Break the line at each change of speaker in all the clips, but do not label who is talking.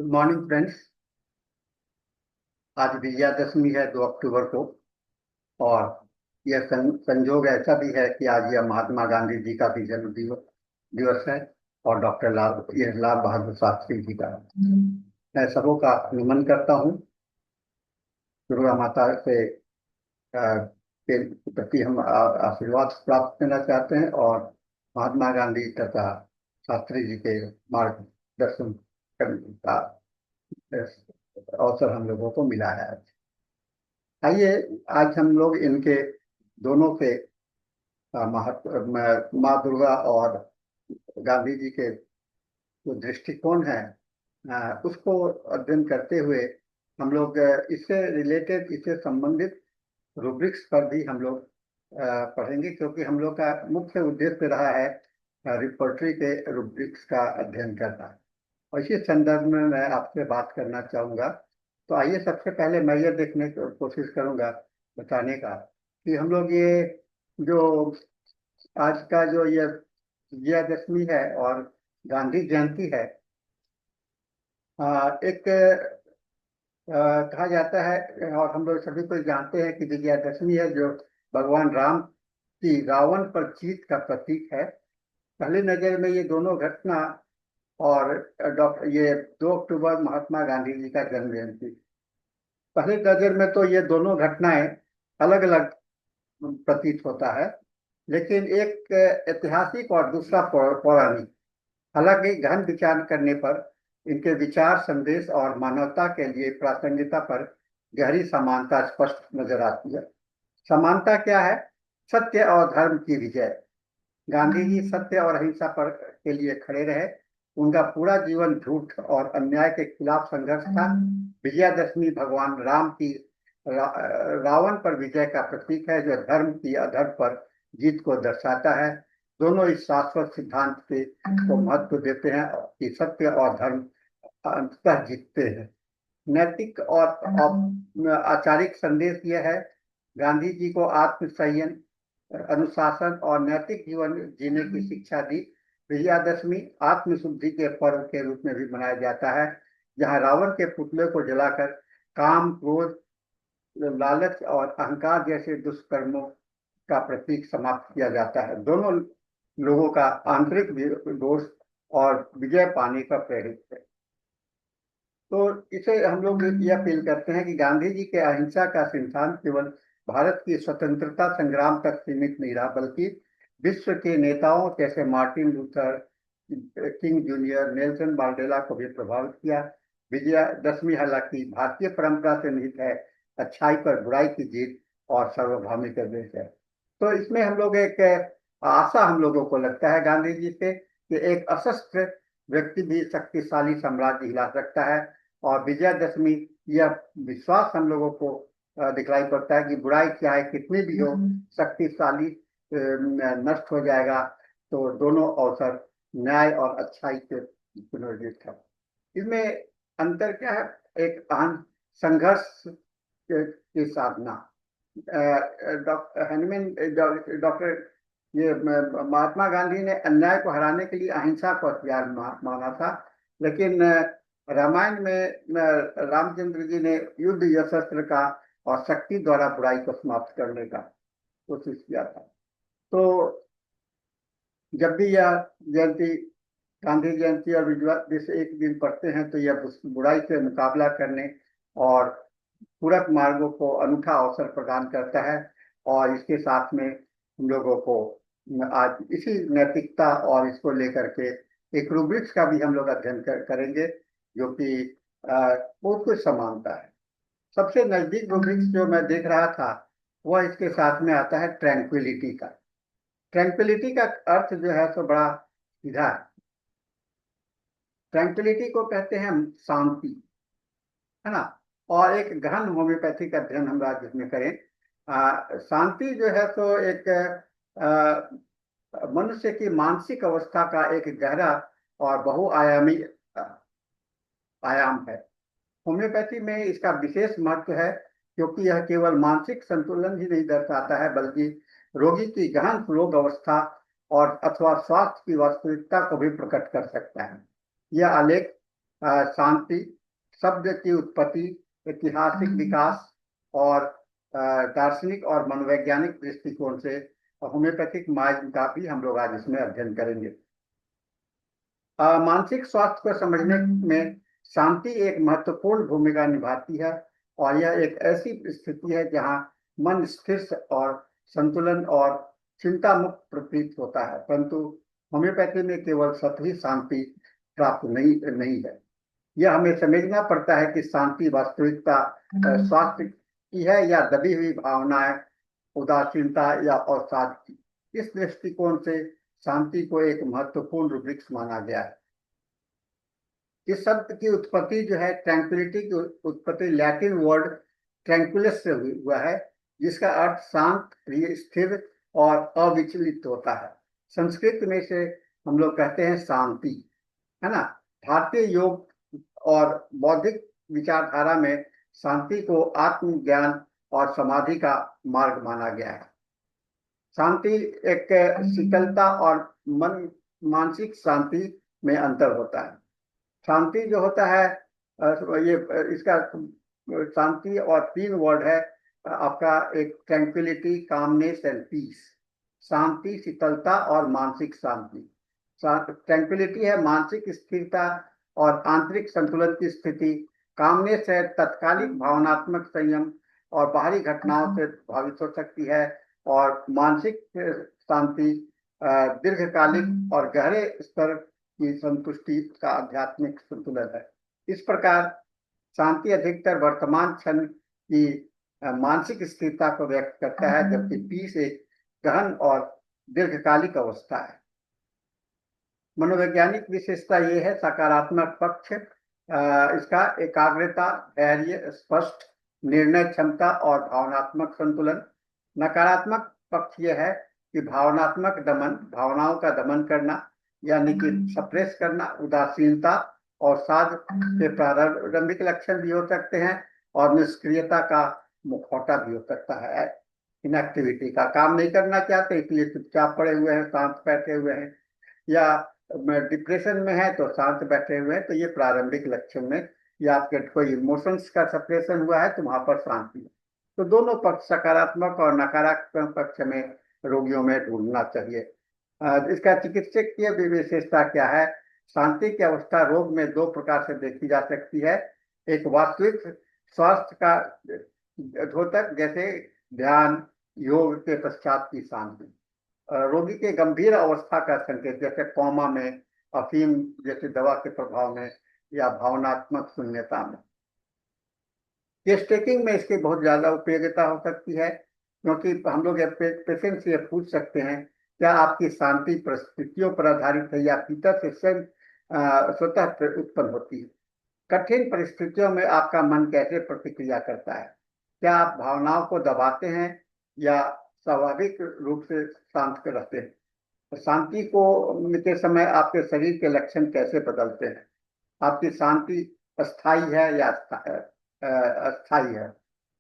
Good morning friends. आज विजयादशमी है 2 अक्टूबर को। और यह संजोग ऐसा भी है कि आज यह महात्मा गांधी जी का भी जन्म दिवस है। और डॉक्टर लाल बहादुर शास्त्री जी का। मैं सबों का नमन करता हूँ। दुर्गा माता से के प्रति हम आशीर्वाद प्राप्त करना चाहते हैं। और महात्मा गांधी तथा शास्त्री जी के मार्गदर्शन करने का अवसर हम लोगों को मिला है आज। आइए, आज हम लोग इनके दोनों के महत्व माँ दुर्गा और गांधी जी के जो दृष्टिकोण है उसको अध्ययन करते हुए हम लोग इससे रिलेटेड, इससे संबंधित रूब्रिक्स पर भी हम लोग पढ़ेंगे, क्योंकि हम लोग का मुख्य उद्देश्य रहा है रिपोर्टरी के रूब्रिक्स का अध्ययन करना। और इसी संदर्भ में मैं आपसे बात करना चाहूँगा। तो आइए, सबसे पहले मैं ये देखने की कोशिश करूँगा, बताने का, कि हम लोग ये जो आज का जो ये विजयादशमी है और गांधी जयंती है, एक कहा जाता है और हम लोग सभी को जानते हैं कि विजयादशमी है जो भगवान राम की रावण पर जीत का प्रतीक है। पहली नजर में ये दोनों घटना और डॉक्टर ये 2 अक्टूबर महात्मा गांधी जी का जन्म जयंती, पहली नजर में तो ये दोनों घटनाएं अलग अलग प्रतीत होता है। लेकिन एक ऐतिहासिक और दूसरा पौराणिक। हालांकि गहन विचार करने पर इनके विचार, संदेश और मानवता के लिए प्रासंगिकता पर गहरी समानता स्पष्ट नजर आती है। समानता क्या है? सत्य और धर्म की विजय। गांधी जी सत्य और अहिंसा पर के लिए खड़े रहे। उनका पूरा जीवन झूठ और अन्याय के खिलाफ संघर्ष था। विजयादशमी भगवान राम की रावण पर विजय का प्रतीक है, जो धर्म की अधर्म पर जीत को दर्शाता है। दोनों इस शाश्वत सिद्धांत के को महत्व देते हैं कि सत्य और धर्म अंततः जीतते हैं। नैतिक और आचारिक संदेश यह है, गांधी जी को आत्म संयम, अनुशासन और नैतिक जीवन जीने की शिक्षा दी। विजयादशमी आत्मशुद्धि के पर्व के रूप में भी मनाया जाता है, जहां रावण के पुतले को जलाकर काम, क्रोध, लालच और अहंकार जैसे दुष्कर्मों का प्रतीक समाप्त किया जाता है। दोनों लोगों का आंतरिक दोष और विजय पाने का प्रेरित है। तो इसे हम लोग यह फील करते हैं कि गांधी जी के अहिंसा का सिद्धांत केवल भारत की स्वतंत्रता संग्राम तक सीमित नहीं रहा, बल्कि विश्व के नेताओं जैसे Martin Luther king junior, Nelson Mandela को भी प्रभावित किया। विजयादशमी हालांकि भारतीय परंपरा से निहित है, अच्छाई पर बुराई की जीत और सार्वभौमिक आदेश है। तो इसमें हम लोग एक आशा हम लोगों को लगता है गांधी जी से, कि एक अशस्त्र व्यक्ति भी शक्तिशाली साम्राज्य हिला सकता है। और विजयादशमी यह विश्वास हम लोगों को दिखलाई पड़ता है कि बुराई चाहे कितनी भी हो, शक्तिशाली नष्ट हो जाएगा। तो दोनों अवसर न्याय और अच्छाई के पुनर्जीत है। इसमें अंतर क्या है? एक अहम संघर्ष की साधना। डॉक्टर ये महात्मा गांधी ने अन्याय को हराने के लिए अहिंसा को हथियार माना था। लेकिन रामायण में रामचंद्र जी ने युद्ध शस्त्र का और शक्ति द्वारा बुराई को समाप्त करने का कोशिश किया था। तो जब भी यह जयंती, गांधी जयंती और विजय एक दिन पढ़ते हैं, तो यह बुराई से मुकाबला करने और पूरक मार्गों को अनूठा अवसर प्रदान करता है। और इसके साथ में हम लोगों को आज इसी नैतिकता और इसको लेकर के एक रूब्रिक्स का भी हम लोग अध्ययन करेंगे, जो कि बहुत कुछ समानता है। सबसे नजदीक रूब्रिक्स जो मैं देख रहा था, वह इसके साथ में आता है ट्रैंक्विलिटी का। ट्रैंक्विलिटी का अर्थ जो है तो बड़ा सीधा है। ट्रैंक्विलिटी को कहते हैं शांति, है ना। और एक गहन होम्योपैथिक अध्ययन हम आज इसमें करें। शांति जो है तो एक मनुष्य की मानसिक अवस्था का एक गहरा और बहुआयामी आयाम है। होम्योपैथी में इसका विशेष महत्व है, क्योंकि यह केवल मानसिक संतुलन ही नहीं दर्शाता है, बल्कि रोगी की गहन रोग अवस्था और अथवा स्वास्थ्य की वास्तविकता को भी प्रकट कर सकता है। यह आलेख शांति, शब्द की उत्पत्ति, ऐतिहासिक विकास और दार्शनिक और मनोवैज्ञानिक दृष्टिकोण से होम्योपैथिक मार्ग का भी हम लोग आज इसमें अध्ययन करेंगे। मानसिक स्वास्थ्य को समझने में शांति एक महत्वपूर्ण भूमिका निभाती है, और यह एक ऐसी स्थिति है जहां मन स्थिर और संतुलन और चिंता मुक्त प्रतीत होता है, परंतु होम्योपैथी में केवल सतही शांति प्राप्त नहीं है। यह हमें समझना पड़ता है कि शांति वास्तविकता स्वास्थ्य की है या दबी हुई भावनाएं, उदासीनता या अवसाद की। इस दृष्टिकोण से शांति को एक महत्वपूर्ण रूब्रिक्स माना गया है। इस शब्द की उत्पत्ति जो है, ट्रैंक्विलिटी की उत्पत्ति लैटिन वर्ड ट्रैंक्विलस से हुआ है, जिसका अर्थ शांत, प्रिय, स्थिर और अविचलित होता है। संस्कृत में से हम लोग कहते हैं शांति, है ना। भारतीय योग और बौद्धिक विचारधारा में शांति को आत्मज्ञान और समाधि का मार्ग माना गया है। शांति एक शीतलता और मानसिक शांति में अंतर होता है। शांति जो होता है, ये इसका शांति और 3 वर्ड है आपका, एक ट्रैंक्विलिटी, कामनेस एंड पीस। शांति, शीतलता और मानसिक शांति। ट्रैंक्विलिटी है मानसिक स्थिरता और आंतरिक संतुलन की स्थिति। कामनेस है तत्कालिक भावनात्मक संयम और बाहरी घटनाओं से प्रभावित हो सकती है, और मानसिक शांति दीर्घकालिक और गहरे स्तर की संतुष्टि का आध्यात्मिक संतुलन है। इस प्रकार शांति अधिकतर वर्तमान क्षण की मानसिक स्थिरता को व्यक्त करता है, जबकि पीस एक गहन और दीर्घकालिक अवस्था है। मनोवैज्ञानिक विशेषता ये है, सकारात्मक पक्ष इसका एकाग्रता, धैर्य, स्पष्ट निर्णय क्षमता और भावनात्मक संतुलन। नकारात्मक पक्ष यह है कि भावनात्मक दमन, भावनाओं का दमन करना यानी कि सप्रेस करना, उदासीनता और साध के प्रारंभिक लक्षण भी हो सकते हैं, और निष्क्रियता का मुखौटा भी हो सकता है। इनएक्टिविटी का, काम नहीं करना चाहते इसलिए चुपचाप पड़े हुए हैं, शांत बैठे हुए हैं, या डिप्रेशन में है तो शांत बैठे हुए हैं, तो ये प्रारंभिक लक्षण में, या आपके कोई इमोशंस का सप्रेशन हुआ है तो वहां पर शांति है। तो दोनों पक्ष, सकारात्मक और नकारात्मक पक्ष में रोगियों में ढूंढना चाहिए। इसका चिकित्सकीय विशेषता क्या है? शांति की अवस्था रोग में 2 प्रकार से देखी जा सकती है। एक वास्तविक स्वास्थ्य का द्योतक, जैसे ध्यान, योग के पश्चात की शांति। रोगी के गंभीर अवस्था का संकेत, जैसे कोमा में, अफीम जैसे दवा के प्रभाव में, या भावनात्मक शून्यता में। केस टेकिंग में इसकी बहुत ज्यादा उपयोगिता हो सकती है, क्योंकि हम लोग पेशेंट से पूछ सकते हैं क्या आपकी शांति परिस्थितियों पर आधारित है या भीतर से स्वयं स्वतः उत्पन्न होती है। कठिन परिस्थितियों में आपका मन कैसे प्रतिक्रिया करता है? क्या आप भावनाओं को दबाते हैं या स्वाभाविक रूप से शांत रहते हैं? शांति को के समय आपके शरीर के लक्षण कैसे बदलते हैं? आपकी शांति अस्थाई है या अस्थाई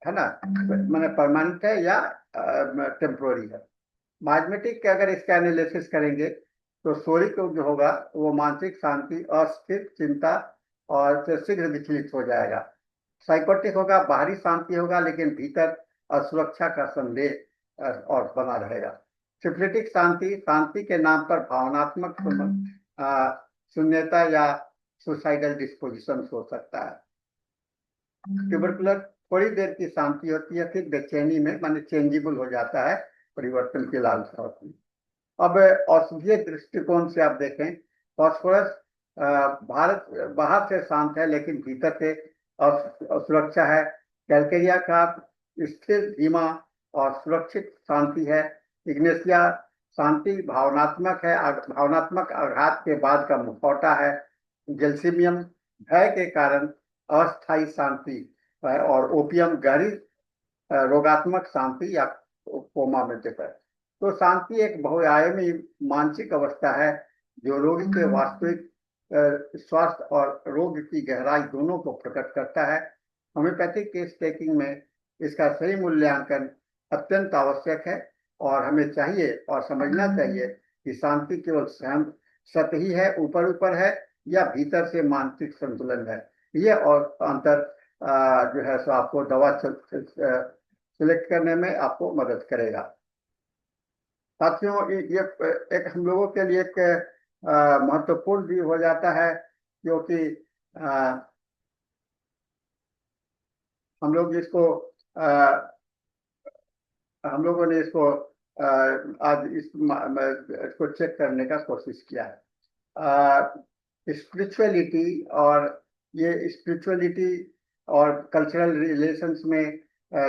है ना, मैंने परमानेंट है या टेम्पोररी है। मैथमेटिक के अगर इसका एनालिसिस करेंगे तो सोरिक जो होगा वो मानसिक शांति, अस्थिर, चिंता और शीघ्र विचलित हो जाएगा। साइकोटिक होगा बाहरी शांति होगा लेकिन भीतर असुरक्षा का संदेह और बना रहेगा। सिम्प्लिटिक शांति, शांति के नाम पर भावनात्मक शून्यता या सुसाइडल डिस्पोजिशन हो सकता है। ट्यूबरकुलर थोड़ी देर की शांति होती है, फिर बेचैनी में माने चेंजेबल हो जाता है, परिवर्तन की लालसा होती है। अब औषधीय दृष्टिकोण से आप देखें, फास्फोरस भारत बाहर से शांत है लेकिन भीतर से सुरक्षा है। कैलकेरिया का स्थिर, धीमा और सुरक्षित शांति है। इग्नेशिया शांति भावनात्मक है, भावनात्मक आघात के बाद का मुखौटा है। जेल्सिमियम भय के कारण अस्थायी शांति है, और ओपियम गहरी रोगात्मक शांति या कोमा में है। तो शांति एक बहुआयामी मानसिक अवस्था है जो रोगी के वास्तविक स्वास्थ्य और रोग की गहराई दोनों को प्रकट करता है। होम्योपैथिक केस टेकिंग में इसका सही मूल्यांकन अत्यंत आवश्यक है, और हमें चाहिए और समझना चाहिए कि शांति केवल सतही है, ऊपर ऊपर है, या भीतर से मानसिक संतुलन है। ये और अंतर जो है सो आपको दवा सिलेक्ट करने में आपको मदद करेगा। साथियों, ये एक हम लोगों के लिए एक महत्वपूर्ण भी हो जाता है, क्योंकि हम लोग इसको हम लोगों ने इसको आज इसको चेक करने का कोशिश किया है। स्पिरिचुअलिटी और ये स्पिरिचुअलिटी और कल्चरल रिलेशंस में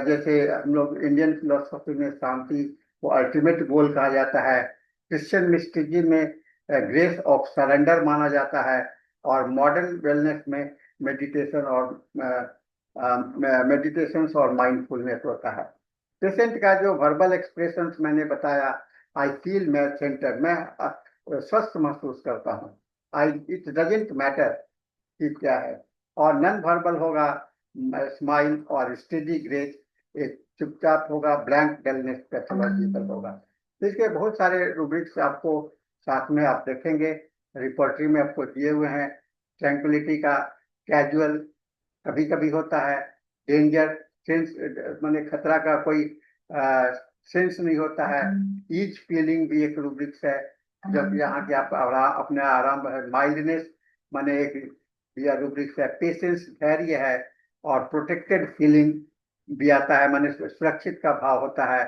जैसे हम लोग इंडियन फिलोसफी में शांति को अल्टीमेट गोल कहा जाता है, क्रिश्चियन मिस्टिसिज्म में ग्रेस ऑफ सरेंडर माना जाता है, और मॉडर्न वेलनेस में मेडिटेशन और माइंडफुलनेस होता है। पेशेंट का जो वर्बल एक्सप्रेशंस मैंने बताया, आई फील मैं सेंटर, मैं स्वस्थ महसूस करता हूँ, आई इट डजेंट मैटर कि क्या है। और नॉन वर्बल होगा स्माइल और स्टेडी ग्रेस, एक चुपचाप होगा, ब्लैंक डलनेस पैथोलॉजिकल होगा। तो इसके बहुत सारे रूब्रिक्स आपको साथ में आप देखेंगे, रिपोर्टरी में आपको दिए हुए हैं। ट्रैंक्विलिटी का कैजुअल कभी कभी होता है, डेंजर सेंस माने खतरा का कोई सेंस नहीं होता है। ईज फीलिंग भी एक रूब्रिक्स है, जब यहाँ के आप अपने आराम, माइल्डनेस माने एक यह रूब्रिक्स है। पेशेंस धैर्य है, और प्रोटेक्टेड फीलिंग भी आता है, माने सुरक्षित का भाव होता है।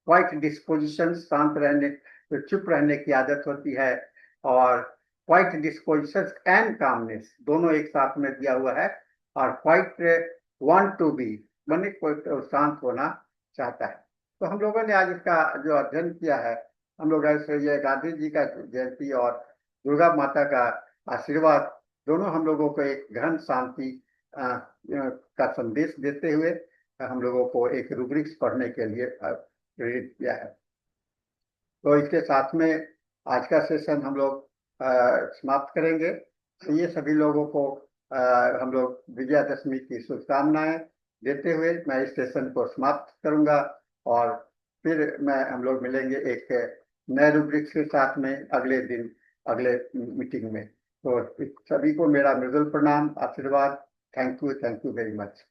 क्वाइट डिस्पोजिशन, शांत रहने, तो चुप रहने की आदत होती है। और क्वाइट डिस्पोजिशन एंड कामनेस दोनों एक साथ में दिया हुआ है। और क्वाइट वांट टू बी माने कोई शांत होना चाहता है। तो हम लोगों ने आज इसका जो अध्ययन किया है, हम लोग ऐसे ये गांधी जी का जयंती और दुर्गा माता का आशीर्वाद दोनों हम लोगों को एक गहन शांति का संदेश देते हुए हम लोगों को एक रूब्रिक्स पढ़ने के लिए प्रेरित किया है। तो इसके साथ में आज का सेशन हम लोग समाप्त करेंगे। तो ये सभी लोगों को हम लोग विजयादशमी की शुभकामनाएं देते हुए मैं इस सेशन को समाप्त करूंगा, और फिर हम लोग मिलेंगे एक नए रूब्रिक्स के साथ में अगले दिन, अगले मीटिंग में। तो सभी को मेरा मृदुल प्रणाम, आशीर्वाद। Thank you very much.